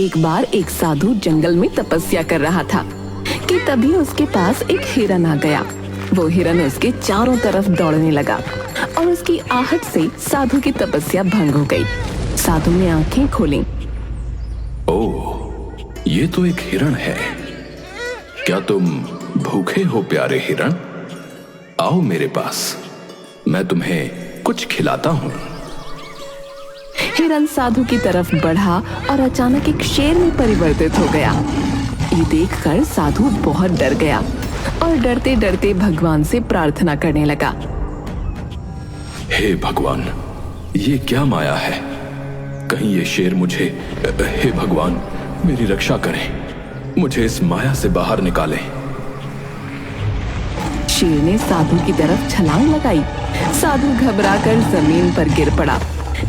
एक बार एक साधु जंगल में तपस्या कर रहा था कि तभी उसके पास एक हिरन आ गया। वो हिरन उसके चारों तरफ दौड़ने लगा और उसकी आहट से साधु की तपस्या भंग हो गई। साधु ने आंखें खोली। ओह, ये तो एक हिरण है। क्या तुम भूखे हो प्यारे हिरण? आओ मेरे पास, मैं तुम्हें कुछ खिलाता हूँ। हिरन साधु की तरफ बढ़ा और अचानक एक शेर में परिवर्तित हो गया। ये देखकर साधु बहुत डर गया और डरते डरते भगवान से प्रार्थना करने लगा। हे भगवान, ये क्या माया है? कहीं ये शेर मुझे, हे भगवान मेरी रक्षा करें, मुझे इस माया से बाहर निकालें। शेर ने साधु की तरफ छलांग लगाई। साधु घबराकर जमीन पर गिर पड़ा,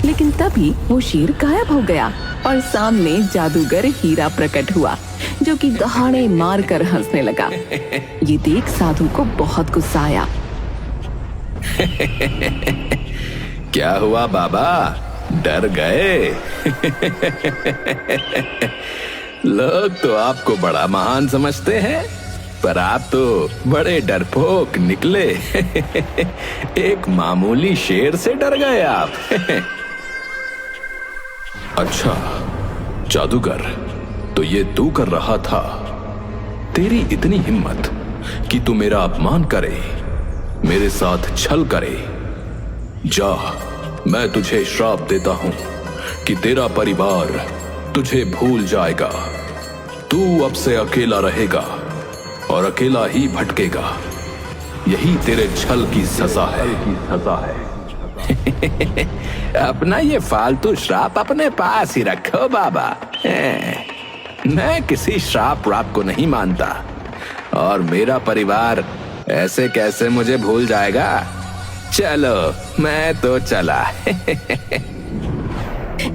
लेकिन तभी वो शेर गायब हो गया और सामने जादूगर हीरा प्रकट हुआ, जो कि दहाड़े मारकर हंसने लगा। ये देख साधु को बहुत गुस्सा आया। क्या हुआ बाबा, डर गए? लोग तो आपको बड़ा महान समझते हैं, पर आप तो बड़े डरपोक निकले। एक मामूली शेर से डर गए आप। अच्छा जादूगर, तो ये तू कर रहा था? तेरी इतनी हिम्मत कि तू मेरा अपमान करे, मेरे साथ छल करे। जा, मैं तुझे श्राप देता हूं कि तेरा परिवार तुझे भूल जाएगा। तू अब से अकेला रहेगा और अकेला ही भटकेगा। यही तेरे छल की सजा है। अपना ये फालतू श्राप अपने पास ही रखो बाबा। मैं किसी श्राप व्राप को नहीं मानता, और मेरा परिवार ऐसे कैसे मुझे भूल जाएगा। चलो मैं तो चला।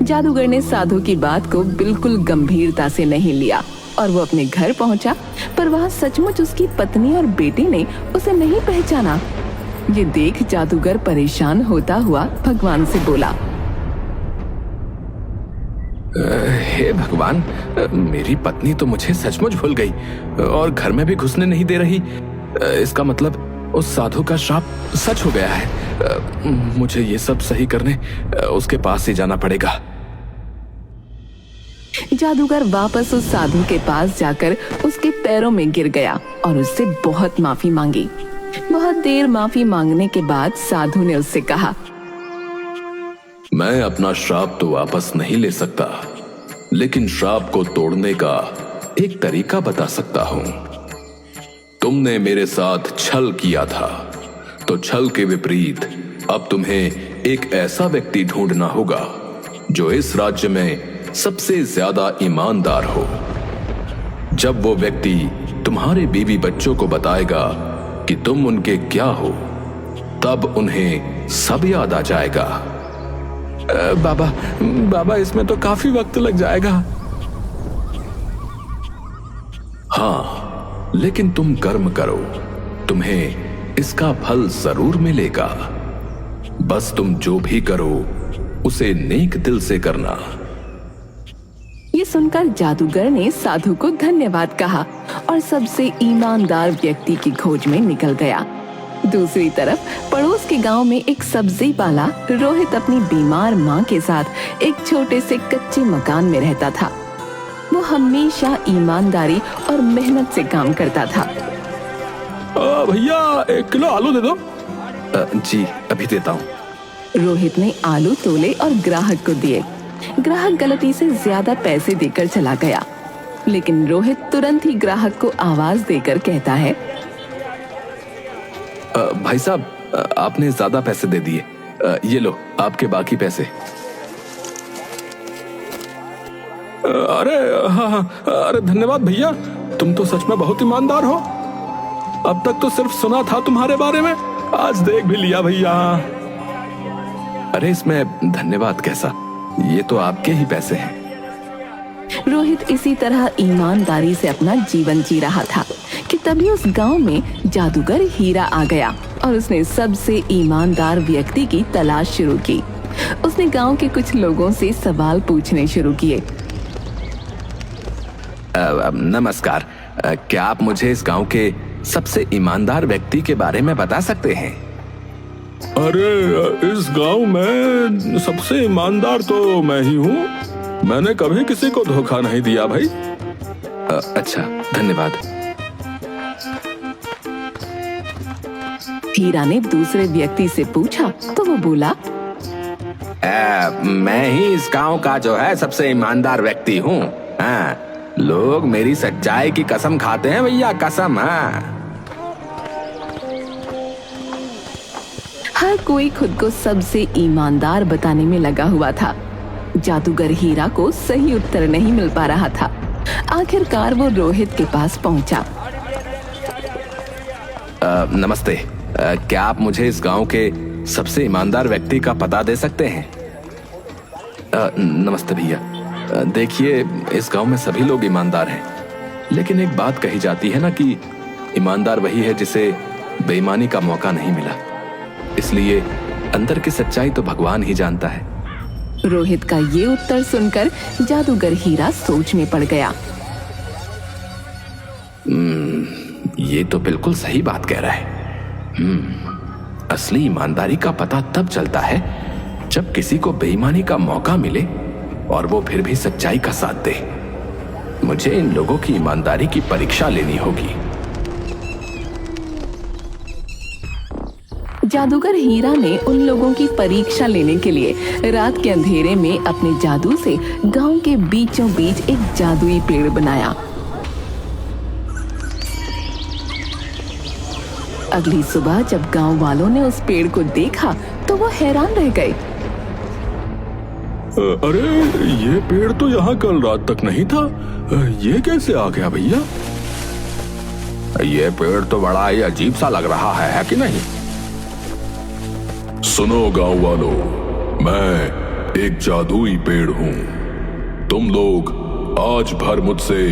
जादूगर ने साधु की बात को बिल्कुल गंभीरता से नहीं लिया और वो अपने घर पहुंचा, पर वहां सचमुच उसकी पत्नी और बेटी ने उसे नहीं पहचाना। ये देख जादूगर परेशान होता हुआ भगवान से बोला। हे भगवान, मेरी पत्नी तो मुझे सचमुच भूल गई और घर में भी घुसने नहीं दे रही। इसका मतलब उस साधु का श्राप सच हो गया है। मुझे ये सब सही करने उसके पास ही जाना पड़ेगा। जादूगर वापस उस साधु के पास जाकर उसके पैरों में गिर गया और उससे बहुत माफी मांगी। बहुत देर माफी मांगने के बाद साधु ने उससे कहा, मैं अपना श्राप तो वापस नहीं ले सकता, लेकिन श्राप को तोड़ने का एक तरीका बता सकता हूं। तुमने मेरे साथ छल किया था, तो छल के विपरीत अब तुम्हें एक ऐसा व्यक्ति ढूंढना होगा जो इस राज्य में सबसे ज्यादा ईमानदार हो। जब वो व्यक्ति तुम्हारे बीवी बच्चों को बताएगा कि तुम उनके क्या हो, तब उन्हें सब याद आ जाएगा। बाबा इसमें तो काफी वक्त लग जाएगा। हाँ, लेकिन तुम कर्म करो, तुम्हें इसका फल जरूर मिलेगा। बस तुम जो भी करो उसे नेक दिल से करना। ये सुनकर जादूगर ने साधु को धन्यवाद कहा और सबसे ईमानदार व्यक्ति की खोज में निकल गया। दूसरी तरफ पड़ोस के गांव में एक सब्जी वाला रोहित अपनी बीमार मां के साथ एक छोटे से कच्चे मकान में रहता था। वो हमेशा ईमानदारी और मेहनत से काम करता था। भैया 1 किलो आलू दे दो। जी अभी देता हूँ। रोहित ने आलू तोले और ग्राहक को दिए। ग्राहक गलती से ज्यादा पैसे देकर चला गया, लेकिन रोहित तुरंत ही ग्राहक को आवाज देकर कहता है, भाई साहब आपने ज्यादा पैसे दे दिए, ये लो आपके बाकी पैसे। अरे धन्यवाद भैया, तुम तो सच में बहुत ईमानदार हो। अब तक तो सिर्फ सुना था तुम्हारे बारे में, आज देख भी लिया भैया। अरे इसमें धन्यवाद कैसा, ये तो आपके ही पैसे हैं। रोहित इसी तरह ईमानदारी से अपना जीवन जी रहा था कि तभी उस गांव में जादूगर हीरा आ गया और उसने सबसे ईमानदार व्यक्ति की तलाश शुरू की। उसने गांव के कुछ लोगों से सवाल पूछने शुरू किए। नमस्कार। क्या आप मुझे इस गांव के सबसे ईमानदार व्यक्ति के बारे में बता सकते हैं? अरे, इस गांव में सबसे ईमानदार तो मैं ही हूँ। मैंने कभी किसी को धोखा नहीं दिया भाई। अच्छा, धन्यवाद। हीरा ने दूसरे व्यक्ति से पूछा तो वो बोला, मैं ही इस गांव का जो है सबसे ईमानदार व्यक्ति हूँ। हाँ, लोग मेरी सच्चाई की कसम खाते हैं भैया, कसम। हाँ, हर कोई खुद को सबसे ईमानदार बताने में लगा हुआ था। जादूगर हीरा को सही उत्तर नहीं मिल पा रहा था। आखिरकार वो रोहित के पास पहुंचा। नमस्ते। क्या आप मुझे इस गांव के सबसे ईमानदार व्यक्ति का पता दे सकते हैं? नमस्ते भैया। देखिए, इस गांव में सभी लोग ईमानदार हैं, लेकिन एक बात कही जाती है ना कि ईमानदार वही है जिसे बेईमानी का मौका नहीं मिला। इसलिए अंदर की सच्चाई तो भगवान ही जानता है। रोहित का ये उत्तर सुनकर जादूगर हीरा सोच में पड़ गया। ये तो बिल्कुल सही बात कह रहा है। असली ईमानदारी का पता तब चलता है जब किसी को बेईमानी का मौका मिले और वो फिर भी सच्चाई का साथ दे। मुझे इन लोगों की ईमानदारी की परीक्षा लेनी होगी। जादूगर हीरा ने उन लोगों की परीक्षा लेने के लिए रात के अंधेरे में अपने जादू से गांव के बीचों बीच एक जादुई पेड़ बनाया। अगली सुबह जब गांव वालों ने उस पेड़ को देखा तो वो हैरान रह गए। अरे, ये पेड़ तो यहाँ कल रात तक नहीं था। ये कैसे आ गया भैया? ये पेड़ तो बड़ा ही अजीब सा लग रहा है कि नहीं? सुनो गांव वालों, मैं एक जादुई पेड़ हूँ। तुम लोग आज भर मुझसे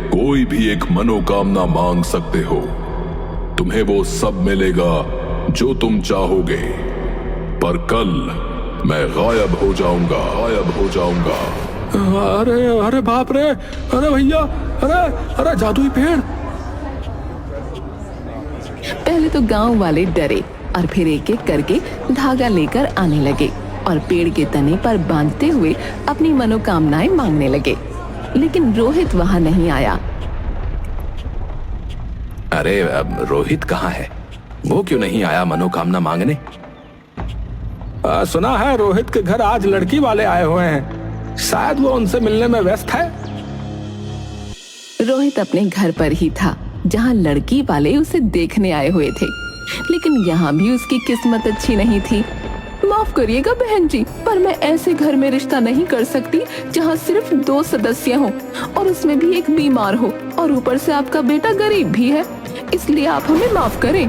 कोई भी एक मनोकामना मांग सकते हो। तुम्हें वो सब मिलेगा जो तुम चाहोगे, पर कल मैं गायब हो जाऊंगा। अरे अरे बाप रे! अरे भैया! अरे जादुई पेड़! पहले तो गांव वाले डरे और फिर एक एक करके धागा लेकर आने लगे और पेड़ के तने पर बांधते हुए अपनी मनोकामनाएं मांगने लगे। लेकिन रोहित वहां नहीं आया। अरे, अब रोहित कहाँ है? वो क्यों नहीं आया मनोकामना मांगने? सुना है रोहित के घर आज लड़की वाले आए हुए हैं। शायद वो उनसे मिलने में व्यस्त है। रोहित अपने घर पर ही था जहां लड़की वाले उसे देखने आए हुए थे, लेकिन यहाँ भी उसकी किस्मत अच्छी नहीं थी। माफ करिएगा बहन जी, पर मैं ऐसे घर में रिश्ता नहीं कर सकती जहाँ सिर्फ 2 सदस्य हों और उसमें भी एक बीमार हो और ऊपर से आपका बेटा गरीब भी है। इसलिए आप हमें माफ करें।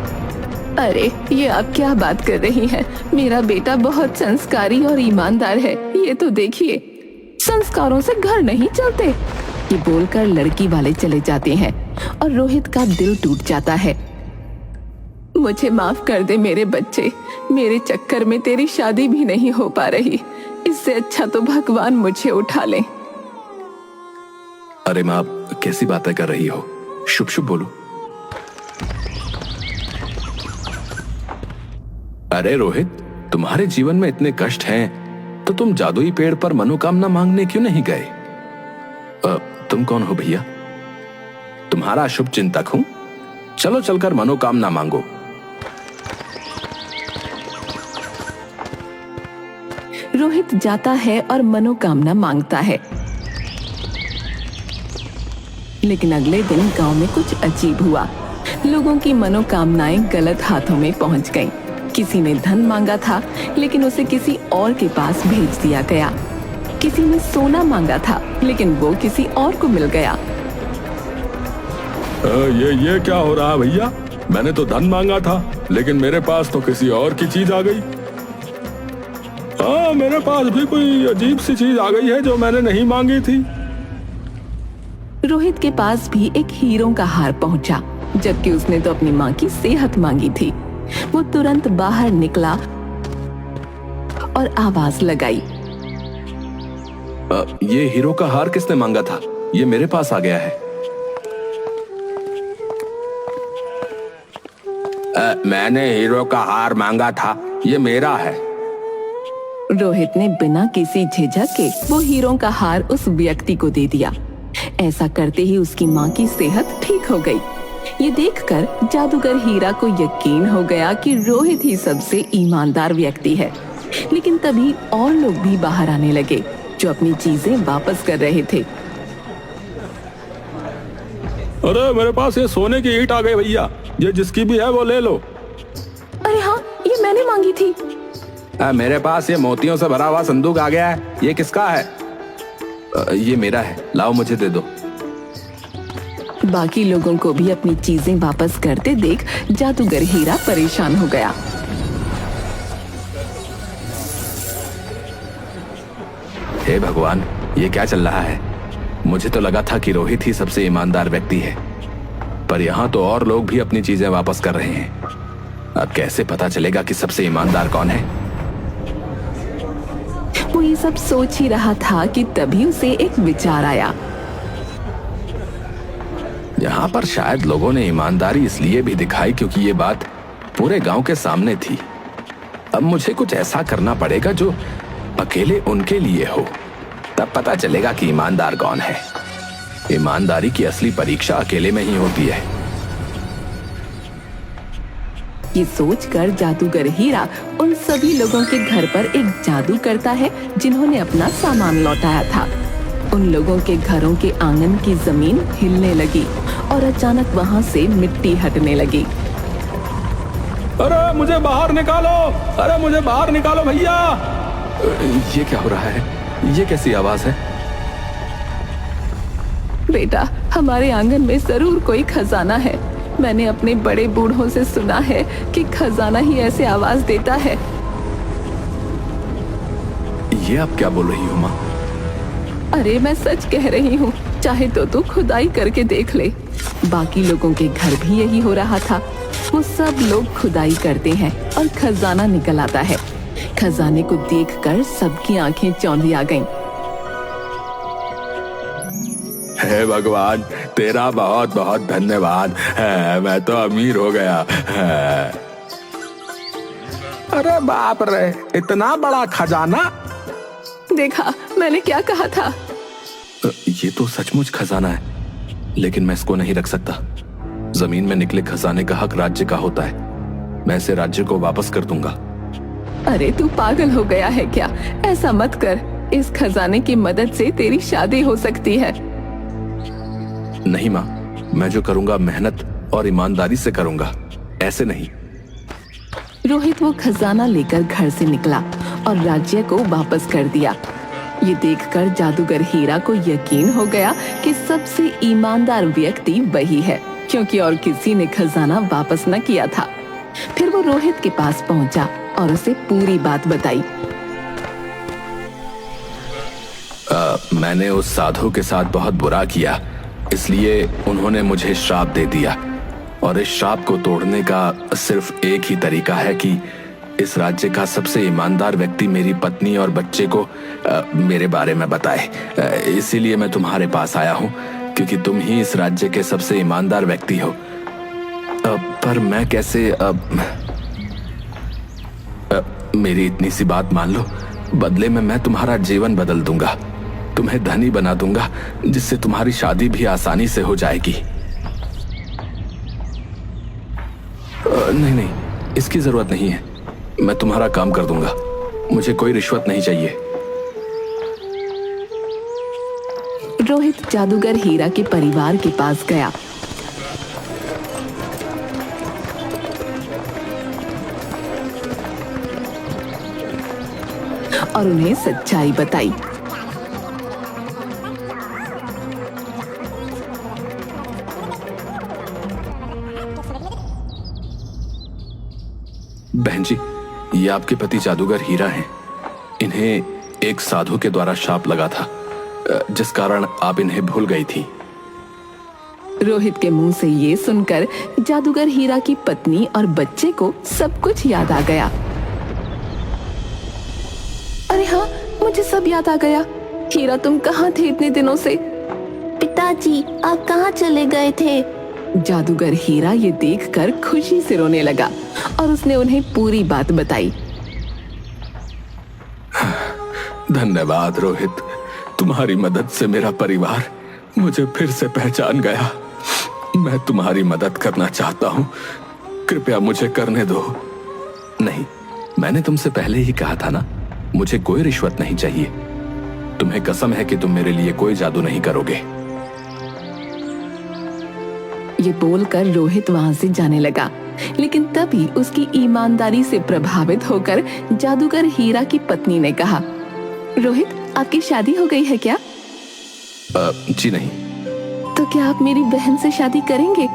अरे, ये आप क्या बात कर रही हैं? मेरा बेटा बहुत संस्कारी और ईमानदार है। ये तो देखिए, संस्कारों से घर नहीं चलते। ये बोलकर लड़की वाले चले जाते हैं और रोहित का दिल टूट जाता है। मुझे माफ कर दे मेरे बच्चे, मेरे चक्कर में तेरी शादी भी नहीं हो पा रही। इससे अच्छा तो भगवान मुझे उठा ले। अरे माँ, कैसी बातें कर रही हो? शुभ शुभ बोलो। अरे रोहित, तुम्हारे जीवन में इतने कष्ट हैं, तो तुम जादुई पेड़ पर मनोकामना मांगने क्यों नहीं गए? तुम कौन हो भैया? तुम्हारा शुभ चिंतक हूं। चलो चलकर मनोकामना मांगो। रोहित जाता है और मनोकामना मांगता है। लेकिन अगले दिन गांव में कुछ अजीब हुआ। लोगों की मनोकामनाएं गलत हाथों में पहुंच गईं। किसी ने धन मांगा था, लेकिन उसे किसी और के पास भेज दिया गया। किसी ने सोना मांगा था, लेकिन वो किसी और को मिल गया। ये क्या हो रहा है भैया? मैंने तो धन मांगा था, लेकिन मेरे पास तो किसी और की चीज आ गई। हाँ, मेरे पास भी कोई अजीब सी चीज आ गई है जो मैंने नहीं मांगी थी। रोहित के पास भी एक हीरों का हार पहुंचा, जबकि उसने तो अपनी माँ की सेहत मांगी थी। वो तुरंत बाहर निकला और आवाज लगाई। ये हीरो का हार किसने मांगा था? ये मेरे पास आ गया है। मैंने हीरो का हार मांगा था, ये मेरा है। रोहित ने बिना किसी झिझक के वो हीरो का हार उस व्यक्ति को दे दिया। ऐसा करते ही उसकी माँ की सेहत ठीक हो गई। ये देखकर जादूगर हीरा को यकीन हो गया कि रोहित ही सबसे ईमानदार व्यक्ति है। लेकिन तभी और लोग भी बाहर आने लगे जो अपनी चीजें वापस कर रहे थे। अरे मेरे पास ये सोने की ईंट आ गई भैया, ये जिसकी भी है वो ले लो। अरे हाँ, ये मैंने मांगी थी। मेरे पास ये मोतियों से भरा हुआ संदूक आ गया है, ये किसका है? ये मेरा है, लाओ मुझे दे दो। बाकी लोगों को भी अपनी चीजें वापस करते देख जादूगर हीरा परेशान हो गया। हे भगवान, ये क्या चल रहा है? मुझे तो लगा था कि रोहित ही सबसे ईमानदार व्यक्ति है, पर यहाँ तो और लोग भी अपनी चीजें वापस कर रहे हैं। अब कैसे पता चलेगा कि सबसे ईमानदार कौन है? वो ये सब सोच ही रहा था कि तभी उसे एक विचार आया। यहाँ पर शायद लोगों ने ईमानदारी इसलिए भी दिखाई क्योंकि ये बात पूरे गांव के सामने थी। अब मुझे कुछ ऐसा करना पड़ेगा जो अकेले उनके लिए हो, तब पता चलेगा कि ईमानदार कौन है। ईमानदारी की असली परीक्षा अकेले में ही होती है। ये सोचकर जादूगर हीरा उन सभी लोगों के घर पर एक जादू करता है जिन्होंने अपना सामान लौटाया था। उन लोगों के घरों के आंगन की जमीन हिलने लगी और अचानक वहां से मिट्टी हटने लगी। अरे मुझे बाहर निकालो, अरे मुझे बाहर निकालो भैया। ये क्या हो रहा है? ये कैसी आवाज है? बेटा, हमारे आंगन में जरूर कोई खजाना है। मैंने अपने बड़े बूढ़ों से सुना है कि खजाना ही ऐसे आवाज देता है। ये आप क्या बोल रही हो माँ? अरे मैं सच कह रही हूँ, चाहे तो तू खुदाई करके देख ले। बाकी लोगों के घर भी यही हो रहा था। वो सब लोग खुदाई करते हैं और खजाना निकल आता है। खजाने को देखकर सबकी आंखें चौंधी आ गईं। हे भगवान, तेरा बहुत बहुत धन्यवाद है, मैं तो अमीर हो गया है। अरे बाप रे, इतना बड़ा खजाना! देखा, मैंने क्या कहा था। ये तो सचमुच खजाना है, लेकिन मैं इसको नहीं रख सकता। जमीन में निकले खजाने का हक राज्य का होता है। मैं इसे राज्य को वापस कर दूंगा। अरे तू पागल हो गया है क्या? ऐसा मत कर। इस खजाने की मदद से तेरी शादी हो सकती है। नहीं माँ, मैं जो करूंगा मेहनत और ईमानदारी से करूंगा, ऐसे नहीं। रोहित वो खजाना लेकर घर से निकला और राज्य को वापस कर दिया। ये देखकर जादूगर हीरा को यकीन हो गया कि सबसे ईमानदार व्यक्ति वही है, क्योंकि और किसी ने खजाना वापस न किया था। फिर वो रोहित के पास पहुंचा और उसे पूरी बात बताई। मैंने उस साधु के साथ बहुत बुरा किया, इसलिए उन्होंने मुझे श्राप दे दिया। और इस श्राप को तोड़ने का सिर्फ एक ही तरीका है कि इस राज्य का सबसे ईमानदार व्यक्ति मेरी पत्नी और बच्चे को मेरे बारे में बताए। इसीलिए मैं तुम्हारे पास आया हूँ, क्योंकि तुम ही इस राज्य के सबसे ईमानदार व्यक्ति हो। पर मैं कैसे मेरी इतनी सी बात मान लो, बदले में मैं तुम्हारा जीवन बदल दूंगा। तुम्हें धनी बना दूंगा, जिससे तुम्हारी शादी भी आसानी से हो जाएगी। नहीं, इसकी जरूरत नहीं है। मैं तुम्हारा काम कर दूंगा। मुझे कोई रिश्वत नहीं चाहिए। रोहित जादूगर हीरा के परिवार के पास गया। और उन्हें सच्चाई बताई। बहन जी, ये आपके पति जादूगर हीरा हैं। इन्हें एक साधु के द्वारा शाप लगा था, जिस कारण आप इन्हें भूल गई थी। रोहित के मुंह से ये सुनकर जादूगर हीरा की पत्नी और बच्चे को सब कुछ याद आ गया। अरे हाँ, मुझे सब याद आ गया। हीरा, तुम कहाँ थे इतने दिनों से? पिताजी, आप कहाँ चले गए थे? जादूगर हीरा ये देखकर खुशी से रोने लगा और उसने उन्हें पूरी बात बताई। धन्यवाद रोहित, तुम्हारी मदद से मेरा परिवार मुझे फिर से पहचान गया। मैं तुम्हारी मदद करना चाहता हूँ, कृपया मुझे करने दो। नहीं, मैंने तुमसे पहले ही कहा था ना, मुझे कोई रिश्वत नहीं चाहिए। तुम्हें कसम है कि तुम मेरे लिए कोई जादू नहीं करोगे। ये बोलकर रोहित वहां से जाने लगा, लेकिन तभी उसकी ईमानदारी से प्रभावित होकर जादूगर हीरा की पत्नी ने कहा, रोहित, आपकी शादी हो गई है क्या? जी नहीं। तो क्या आप मेरी बहन से शादी करेंगे?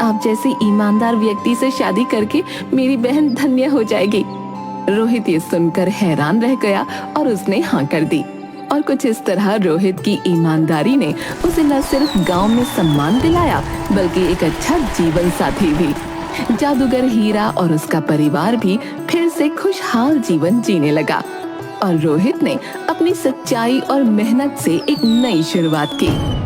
आप जैसे ईमानदार व्यक्ति से शादी करके मेरी बहन धन्य हो जाएगी। रोहित ये सुनकर हैरान रह गया और उसने हाँ कर दी। और कुछ इस तरह रोहित की ईमानदारी ने उसे न सिर्फ गांव में सम्मान दिलाया, बल्कि एक अच्छा जीवन साथी भी। जादूगर हीरा और उसका परिवार भी फिर से खुशहाल जीवन जीने लगा और रोहित ने अपनी सच्चाई और मेहनत से एक नई शुरुआत की।